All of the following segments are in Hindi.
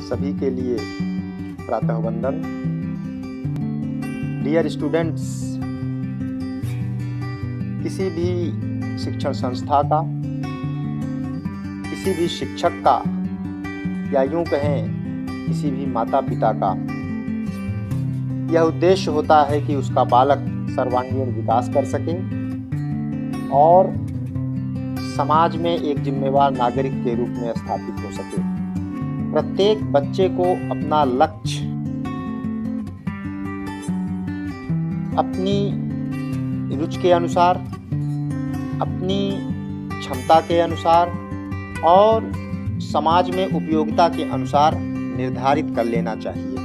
सभी के लिए प्रातः वंदन। डियर स्टूडेंट्स, किसी भी शिक्षण संस्था का, किसी भी शिक्षक का या यूं कहें किसी भी माता पिता का यह उद्देश्य होता है कि उसका बालक सर्वांगीण विकास कर सके और समाज में एक जिम्मेवार नागरिक के रूप में स्थापित हो सके। प्रत्येक बच्चे को अपना लक्ष्य अपनी रुचि के अनुसार, अपनी क्षमता के अनुसार और समाज में उपयोगिता के अनुसार निर्धारित कर लेना चाहिए।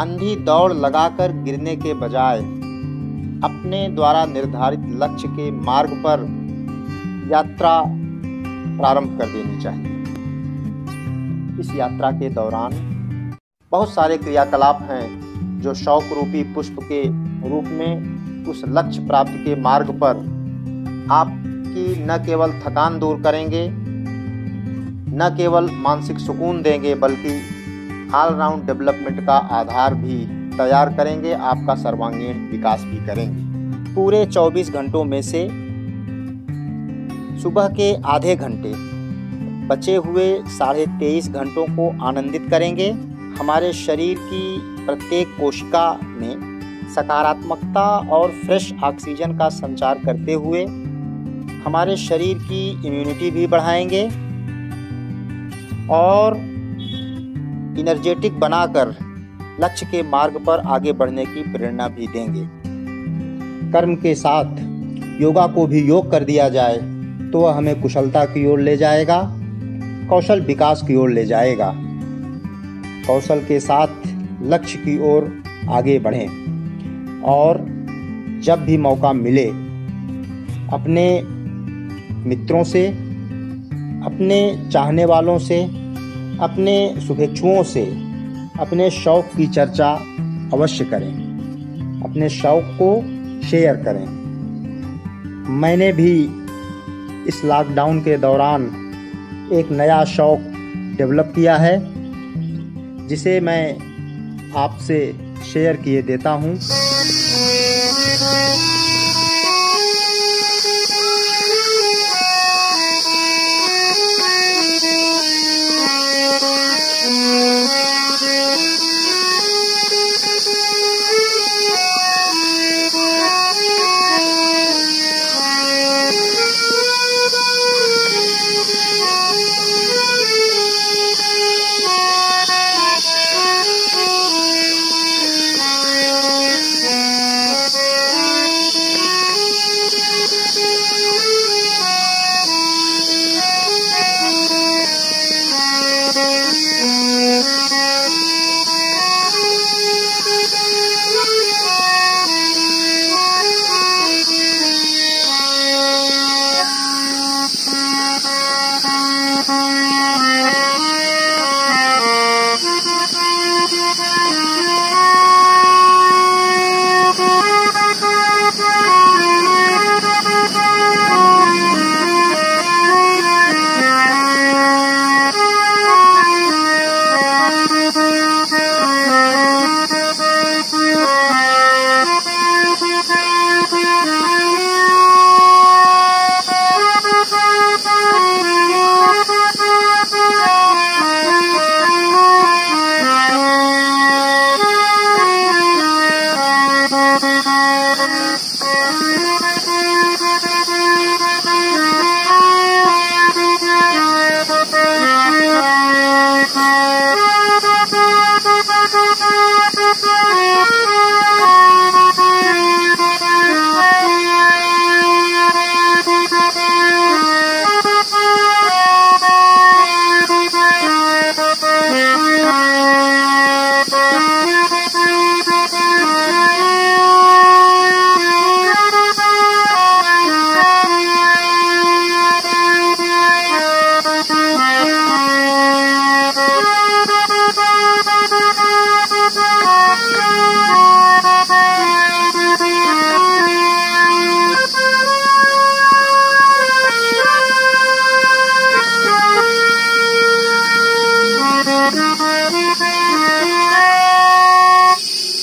अंधी दौड़ लगाकर गिरने के बजाय अपने द्वारा निर्धारित लक्ष्य के मार्ग पर यात्रा प्रारंभ कर देनी चाहिए। इस यात्रा के दौरान बहुत सारे क्रियाकलाप हैं जो शौक रूपी पुष्प के रूप में उस लक्ष्य प्राप्ति के मार्ग पर आपकी न केवल थकान दूर करेंगे, न केवल मानसिक सुकून देंगे, बल्कि ऑलराउंड डेवलपमेंट का आधार भी तैयार करेंगे, आपका सर्वांगीण विकास भी करेंगे। पूरे 24 घंटों में से सुबह के आधे घंटे बचे हुए 23.5 घंटों को आनंदित करेंगे। हमारे शरीर की प्रत्येक कोशिका में सकारात्मकता और फ्रेश ऑक्सीजन का संचार करते हुए हमारे शरीर की इम्यूनिटी भी बढ़ाएंगे और एनर्जेटिक बनाकर लक्ष्य के मार्ग पर आगे बढ़ने की प्रेरणा भी देंगे। कर्म के साथ योगा को भी योग कर दिया जाए तो वह हमें कुशलता की ओर ले जाएगा, कौशल विकास की ओर ले जाएगा। कौशल के साथ लक्ष्य की ओर आगे बढ़ें और जब भी मौका मिले अपने मित्रों से, अपने चाहने वालों से, अपने शुभेच्छुओं से अपने शौक की चर्चा अवश्य करें, अपने शौक को शेयर करें। मैंने भी इस लॉकडाउन के दौरान एक नया शौक डेवलप किया है जिसे मैं आपसे शेयर किए देता हूँ।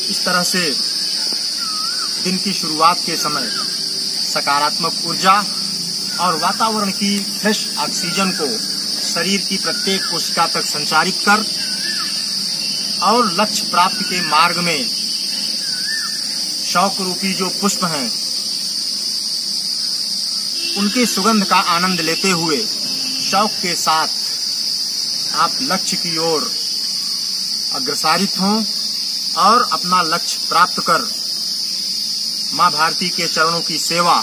इस तरह से दिन की शुरुआत के समय सकारात्मक ऊर्जा और वातावरण की फ्रेश ऑक्सीजन को शरीर की प्रत्येक कोशिका तक संचारित कर और लक्ष्य प्राप्ति के मार्ग में शौक रूपी जो पुष्प हैं उनकी सुगंध का आनंद लेते हुए शौक के साथ आप लक्ष्य की ओर अग्रसारित हों और अपना लक्ष्य प्राप्त कर मां भारती के चरणों की सेवा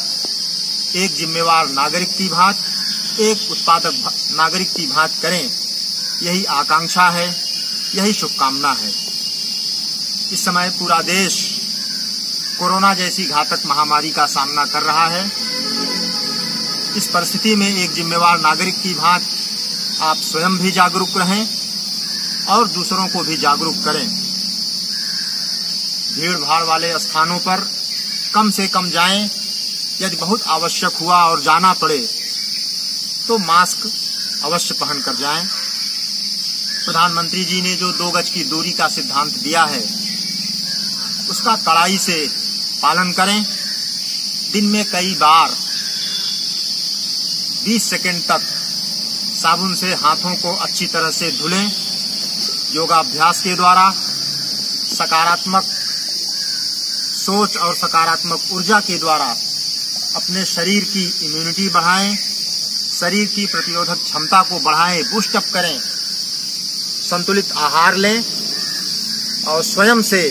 एक जिम्मेवार नागरिक की भांति, एक उत्पादक नागरिक की भांति करें। यही आकांक्षा है, यही शुभकामना है। इस समय पूरा देश कोरोना जैसी घातक महामारी का सामना कर रहा है। इस परिस्थिति में एक जिम्मेवार नागरिक की भांति आप स्वयं भी जागरूक रहें और दूसरों को भी जागरूक करें। भीड़ भाड़ वाले स्थानों पर कम से कम जाएं। यदि बहुत आवश्यक हुआ और जाना पड़े तो मास्क अवश्य पहन कर जाएं। प्रधानमंत्री जी ने जो 2 गज की दूरी का सिद्धांत दिया है उसका कड़ाई से पालन करें। दिन में कई बार 20 सेकंड तक साबुन से हाथों को अच्छी तरह से धुलें। योगाभ्यास के द्वारा सकारात्मक सोच और सकारात्मक ऊर्जा के द्वारा अपने शरीर की इम्यूनिटी बढ़ाएं, शरीर की प्रतिरोधक क्षमता को बढ़ाएं, बूस्ट अप करें, संतुलित आहार लें और स्वयं से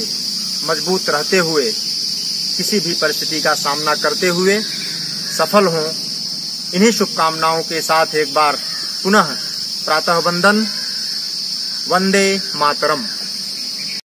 मजबूत रहते हुए किसी भी परिस्थिति का सामना करते हुए सफल हों। इन्हीं शुभकामनाओं के साथ एक बार पुनः प्रातः वंदन। वंदे मातरम।